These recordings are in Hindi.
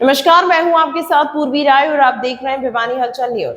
नमस्कार, मैं हूं आपके साथ पूर्वी राय और आप देख रहे हैं भिवानी हलचल न्यूज।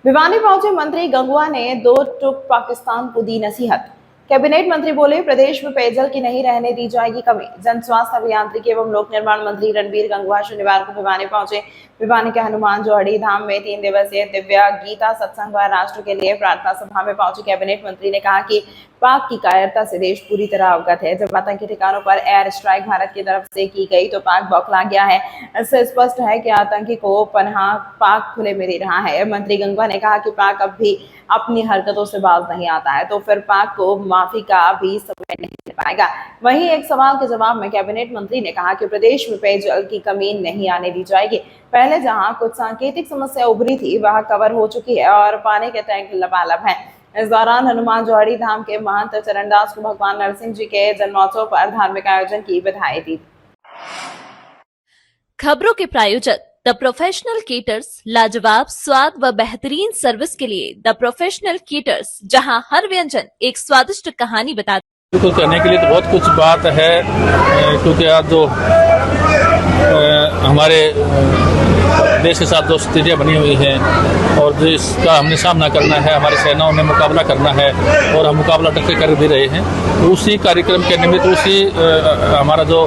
भिवानी पहुंचे मंत्री गंगवा ने 2 टूक पाकिस्तान को दी नसीहत। कैबिनेट मंत्री बोले, प्रदेश में पेयजल की नहीं रहने दी जाएगी कमी। जन स्वास्थ्य अभियांत्रिकी एवं लोक निर्माण मंत्री रणबीर गंगवा शनिवार को भिवानी पहुंचे। भिवानी के हनुमान जोहड़ी धाम में 3 दिवसीय दिव्या गीता सत्संग व राष्ट्र के लिए प्रार्थना सभा में पहुंचे कैबिनेट मंत्री ने कहा कि पाक की कायरता से देश पूरी तरह अवगत है। जब आतंकी ठिकानों पर एयर स्ट्राइक भारत की तरफ से की गई तो पाक बौखला गया है। इससे स्पष्ट है कि आतंकी को पनाह पाक खुले में दे रहा है। मंत्री गंगवा ने कहा कि पाक अब भी अपनी हरकतों से बाज नहीं आता है तो फिर पाक को माफी का भी समय नहीं मिल पाएगा। वहीं एक सवाल के जवाब में कैबिनेट मंत्री ने कहा कि प्रदेश में पेयजल की कमी नहीं आने दी जाएगी। पहले जहां कुछ सांकेतिक समस्या उभरी थी वह कवर हो चुकी है और पानी के टैंक लबालब हैं। इस दौरान हनुमान जोहड़ी धाम के महंत चरणदास को भगवान नरसिंह जी के जन्मोत्सव पर धार्मिक आयोजन की बधाई दी। खबरों के प्रायोजक द प्रोफेशनल केटर्स, लाजवाब स्वाद व बेहतरीन सर्विस के लिए द प्रोफेशनल केटर्स, जहां हर व्यंजन एक स्वादिष्ट कहानी बताता है। बिल्कुल, करने के लिए तो बहुत कुछ बात है, क्योंकि आज जो हमारे देश के साथ जो स्थितियाँ बनी हुई हैं और जिसका हमने सामना करना है, हमारी सेनाओं ने मुकाबला करना है और हम मुकाबला डट के कर भी रहे हैं। तो उसी कार्यक्रम के निमित्त हमारा जो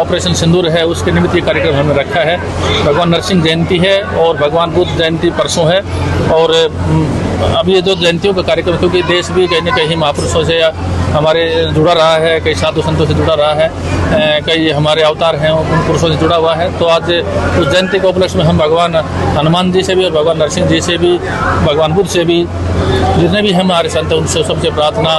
ऑपरेशन सिंदूर है उसके निमित्त ये कार्यक्रम हमने रखा है। भगवान नरसिंह जयंती है और भगवान बुद्ध जयंती परसों है और अब ये जो जयंतियों का कार्यक्रम, क्योंकि देश भी कहीं न कहीं महापुरुषों से हमारे जुड़ा रहा है, कई साधु संतों से जुड़ा रहा है, कई हमारे अवतार हैं उन पुरुषों से जुड़ा हुआ है। तो आज उस जयंती के उपलक्ष्य में हम भगवान हनुमान जी से भी और भगवान नरसिंह जी से भी, भगवान बुद्ध से भी, जितने भी हमारे संत उनसे सबसे प्रार्थना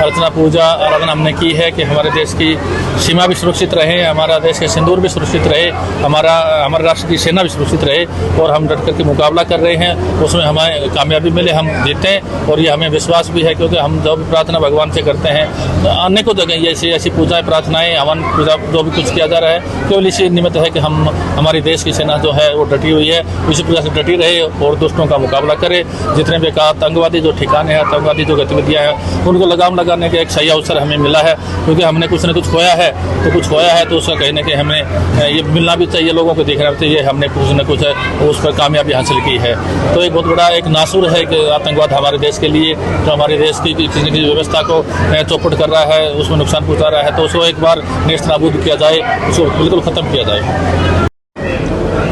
अर्चना पूजा आराधना हमने की है कि हमारे देश की सीमा भी सुरक्षित रहे, हमारा देश के सिंदूर भी सुरक्षित रहे, हमारे राष्ट्र की सेना भी सुरक्षित रहे और हम डट करके मुकाबला कर रहे हैं। उसमें हमें कामयाबी मिले, हम जीतें और ये हमें विश्वास भी है, क्योंकि हम जो भी प्रार्थना भगवान से करते हैं तो अनेकों जगह ऐसी पूजाएं प्रार्थनाएं हवन पूजा जो भी कुछ किया जा रहा है केवल इसी निमित्त है कि हम हमारी देश की सेना जो है वो डटी हुई है, इसी पूजा से डटी रहे और दुष्टों का मुकाबला करे। जितने भी आतंकवादी जो ठिकाने हैं, आतंकवादी जो गतिविधियाँ हैं, उनको लगाम लगाने का एक सही अवसर हमें मिला है, क्योंकि हमने कुछ न कुछ खोया है तो उसका कहीं ना कहीं हमें ये मिलना भी चाहिए, लोगों को देखना भी चाहिए। हमने कुछ न कुछ उस पर कामयाबी हासिल की है। तो एक बहुत बड़ा एक नासूर है कि आतंकवाद हमारे देश के लिए जो हमारे देश की व्यवस्था को चौपट कर रहा है, उसमें नुकसान पहुंचा रहा है, तो उसको एक बार नेस्त नाबूद किया जाए, उसको बिल्कुल खत्म किया जाए।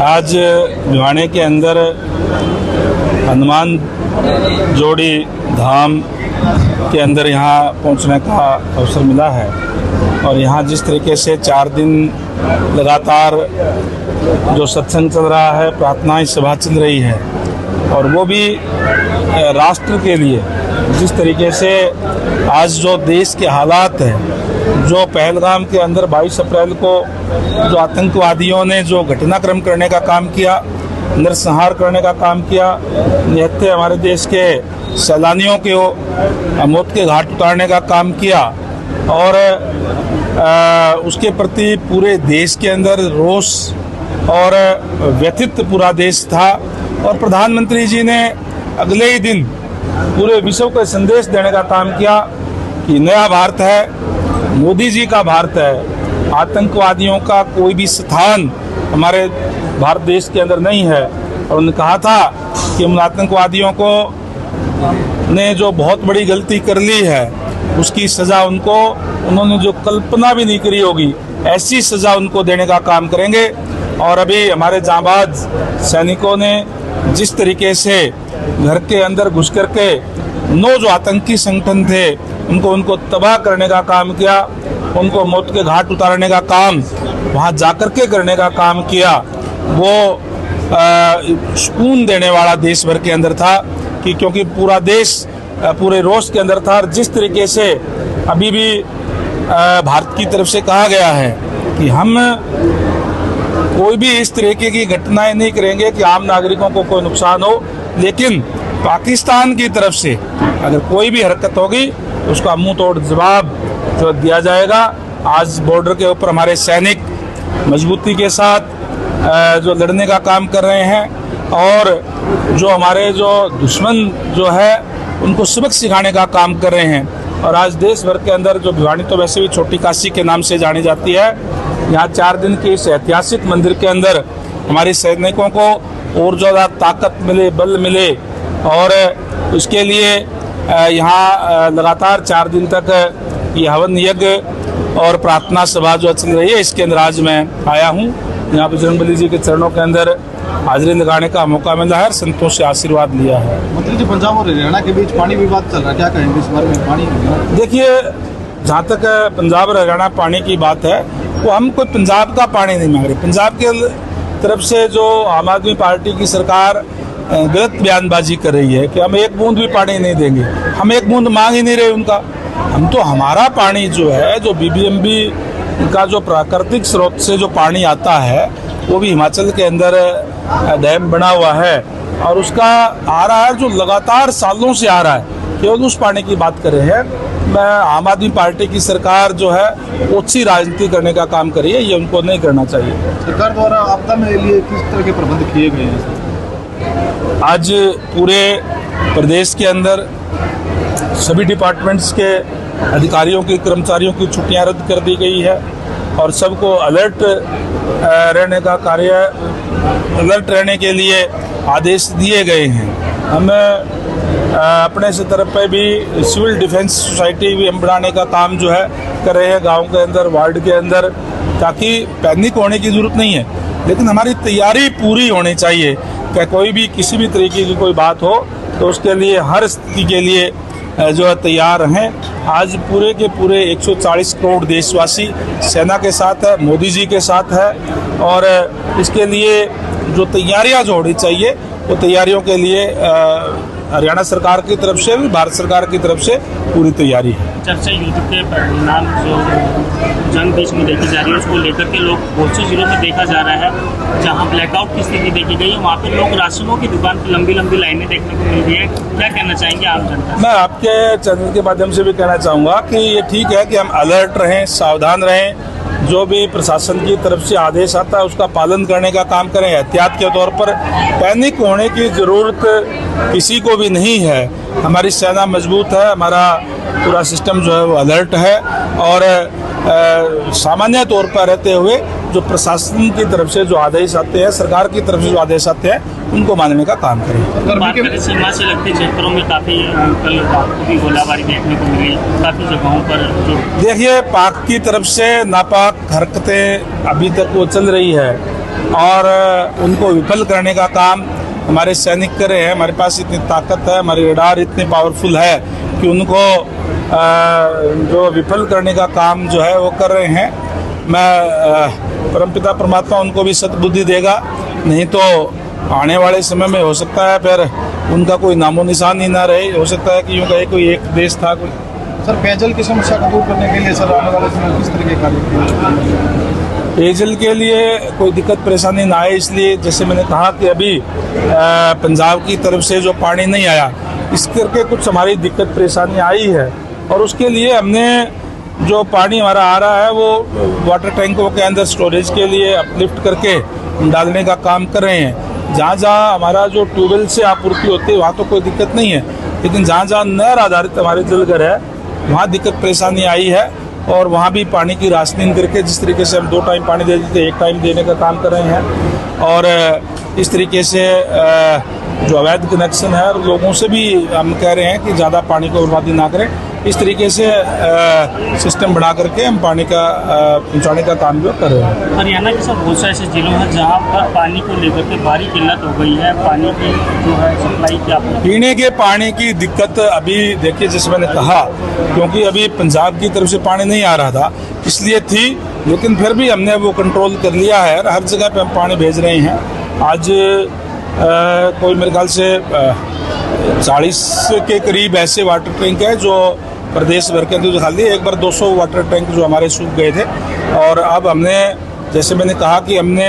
आज भिवानी के अंदर हनुमान जोड़ी धाम के अंदर यहाँ पहुँचने का अवसर मिला है और यहाँ जिस तरीके से 4 दिन लगातार जो सत्संग चल रहा है, प्रार्थनाएं सभा चल रही है और वो भी राष्ट्र के लिए, जिस तरीके से आज जो देश के हालात हैं, जो पहलगाम के अंदर 22 अप्रैल को जो आतंकवादियों ने जो घटनाक्रम करने का काम किया, नरसंहार करने का काम किया, निहत्थे हमारे देश के सैलानियों के मौत के घाट उतारने का काम किया और उसके प्रति पूरे देश के अंदर रोष और व्यथित पूरा देश था और प्रधानमंत्री जी ने अगले ही दिन पूरे विश्व को संदेश देने का काम किया कि नया भारत है, मोदी जी का भारत है, आतंकवादियों का कोई भी स्थान हमारे भारत देश के अंदर नहीं है। और उन्होंने कहा था कि उन आतंकवादियों को ने जो बहुत बड़ी गलती कर ली है उसकी सज़ा उन्होंने जो कल्पना भी नहीं करी होगी, ऐसी सज़ा उनको देने का काम करेंगे। और अभी हमारे जांबाज सैनिकों ने जिस तरीके से घर के अंदर घुस करके 9 जो आतंकी संगठन थे उनको तबाह करने का काम किया, उनको मौत के घाट उतारने का काम वहाँ जाकर के करने का काम किया, वो सुकून देने वाला देश भर के अंदर था कि क्योंकि पूरा देश पूरे रोष के अंदर था। और जिस तरीके से अभी भी भारत की तरफ से कहा गया है कि हम कोई भी इस तरीके की घटनाएं नहीं करेंगे कि आम नागरिकों को कोई नुकसान हो, लेकिन पाकिस्तान की तरफ से अगर कोई भी हरकत होगी तो उसका मुंह तोड़ जवाब जो दिया जाएगा। आज बॉर्डर के ऊपर हमारे सैनिक मजबूती के साथ जो लड़ने का काम कर रहे हैं और जो हमारे जो दुश्मन जो है उनको सबक सिखाने का काम कर रहे हैं। और आज देश भर के अंदर जो भिवानी तो वैसे भी छोटी काशी के नाम से जानी जाती है, यहाँ 4 दिन के इस ऐतिहासिक मंदिर के अंदर हमारे सैनिकों को और ज़्यादा ताकत मिले, बल मिले, और उसके लिए यहाँ लगातार 4 दिन तक ये हवन यज्ञ और प्रार्थना सभा जो चल रही है, इसके अंदर आज मैं आया हूँ। यहाँ बजरंगबली जी के चरणों के अंदर हाजिरी लगाने का मौका मिला है, संतों से आशीर्वाद लिया है। मंत्री जी, पंजाब और हरियाणा के बीच पानी विवाद चल रहा है, क्या कहेंगे इस बारे में? पानी देखिए, जहाँ तक पंजाब और हरियाणा पानी की बात है, वो हम कोई पंजाब का पानी नहीं मांग रहे। पंजाब के तरफ से जो आम आदमी पार्टी की सरकार गलत बयानबाजी कर रही है कि हम एक बूंद भी पानी नहीं देंगे, हम एक बूंद मांग ही नहीं रहे उनका। हम तो हमारा पानी जो है, जो BBMB का जो प्राकृतिक स्रोत से जो पानी आता है, वो भी हिमाचल के अंदर डैम बना हुआ है और उसका आ रहा है, जो लगातार सालों से आ रहा है। केवल उस पानी की बात कर रहे हैं। मैं आम आदमी पार्टी की सरकार जो है ओछी राजनीति करने का काम कर रही है, ये उनको नहीं करना चाहिए। सरकार द्वारा आपदा में लिए किस तरह के प्रबंध किए गए हैं? आज पूरे प्रदेश के अंदर सभी डिपार्टमेंट्स के अधिकारियों की, कर्मचारियों की छुट्टियां रद्द कर दी गई है और सबको अलर्ट रहने का कार्य, अलर्ट रहने के लिए आदेश दिए गए हैं। हम अपने से तरफ पे भी सिविल डिफेंस सोसाइटी भी हम बढ़ाने का काम जो है कर रहे हैं गांव के अंदर, वार्ड के अंदर, ताकि पैनिक होने की जरूरत नहीं है, लेकिन हमारी तैयारी पूरी होनी चाहिए कि कोई भी किसी भी तरीके की कोई बात हो तो उसके लिए हर स्थिति के लिए जो है तैयार हैं। आज पूरे के पूरे 140 करोड़ देशवासी सेना के साथ है, मोदी जी के साथ है, और इसके लिए जो तैयारियां जो होनी चाहिए वो तैयारियों के लिए हरियाणा सरकार की तरफ से भी, भारत सरकार की तरफ से पूरी तैयारी है। चर्चा युद्ध के परिणाम जो जंग देश में देखी जा रही है, उसको लेकर के लोग बहुत से जिलों में देखा जा रहा है जहां ब्लैकआउट की स्थिति देखी गई है, वहाँ पे लोग राशनों की दुकान पर लंबी लंबी लाइनें देखने को मिल रही है। क्या कहना चाहेंगे आम जनता? मैं आपके चैनल के माध्यम से भी कहना चाहूँगा कि ये ठीक है कि हम अलर्ट रहें, सावधान रहें, जो भी प्रशासन की तरफ से आदेश आता है उसका पालन करने का काम करें। एहतियात के तौर पर पैनिक होने की ज़रूरत किसी को भी नहीं है। हमारी सेना मजबूत है, हमारा पूरा सिस्टम जो है वो अलर्ट है, और सामान्य तौर पर रहते हुए जो प्रशासन की तरफ से जो आदेश आते हैं, सरकार की तरफ से जो आदेश आते हैं, उनको मानने का काम करें। बात करें सीमा से लगते क्षेत्रों में काफ़ी कल आपको भी गोलाबारी देखने को मिली काफ़ी जगहों पर। जो देखिए, पाक की तरफ से नापाक हरकतें अभी तक वो चल रही है और उनको विफल करने का काम हमारे सैनिक कर रहे हैं। हमारे पास इतनी ताकत है, हमारी रडार इतनी पावरफुल है कि उनको जो विफल करने का काम जो है वो कर रहे हैं। मैं परमपिता परमात्मा उनको भी सद्बुद्धि देगा, नहीं तो आने वाले समय में हो सकता है फिर उनका कोई नामो निशान ही ना रहे। हो सकता है कि यूँ कहे कोई एक देश था कोई। सर, पेयजल की समस्या को दूर करने के लिए सर आने वाले समय किस तरह के कार्य? पेयजल के लिए कोई दिक्कत परेशानी ना आए, इसलिए जैसे मैंने कहा कि अभी पंजाब की तरफ से जो पानी नहीं आया, इस करके कुछ हमारी दिक्कत परेशानी आई है, और उसके लिए हमने जो पानी हमारा आ रहा है वो वाटर टैंकों के अंदर स्टोरेज के लिए अपलिफ्ट करके डालने का काम कर रहे हैं। जहाँ जहाँ हमारा जो ट्यूबवेल से आपूर्ति होती है वहाँ तो कोई दिक्कत नहीं है, लेकिन जहाँ जहाँ नहर आधारित हमारे जलघर है वहाँ दिक्कत परेशानी आई है, और वहाँ भी पानी की राशनिंग करके, जिस तरीके से हम 2 टाइम पानी देते थे, 1 टाइम देने का काम कर रहे हैं। और इस तरीके से जो अवैध कनेक्शन है, लोगों से भी हम कह रहे हैं कि ज़्यादा पानी को बर्बादी ना करें। इस तरीके से सिस्टम बढ़ा करके हम पानी का पहुँचाने का काम जो कर रहे हैं। हरियाणा के सब बहुत से ऐसे जिलों हैं जहाँ पर पानी को लेकर के भारी किल्लत हो गई है। पानी की जो है सप्लाई क्या, पीने के पानी की दिक्कत अभी देखिए, जैसे मैंने कहा, क्योंकि अभी पंजाब की तरफ से पानी नहीं आ रहा था इसलिए थी, लेकिन फिर भी हमने वो कंट्रोल कर लिया है। हर जगह पे हम पानी भेज रहे हैं। आज कोई मेरे ख्याल से 40 के करीब ऐसे वाटर टैंक है जो प्रदेश भर के अंदर खाली। एक बार 200 वाटर टैंक जो हमारे सूख गए थे, और अब हमने, जैसे मैंने कहा कि हमने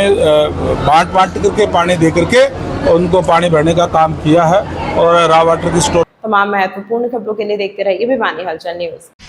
बांट करके पानी दे करके उनको पानी भरने का काम किया है, और रॉ वाटर की स्टोर। तमाम महत्वपूर्ण खबरों के लिए देखते रहिए भिवानी हलचल न्यूज।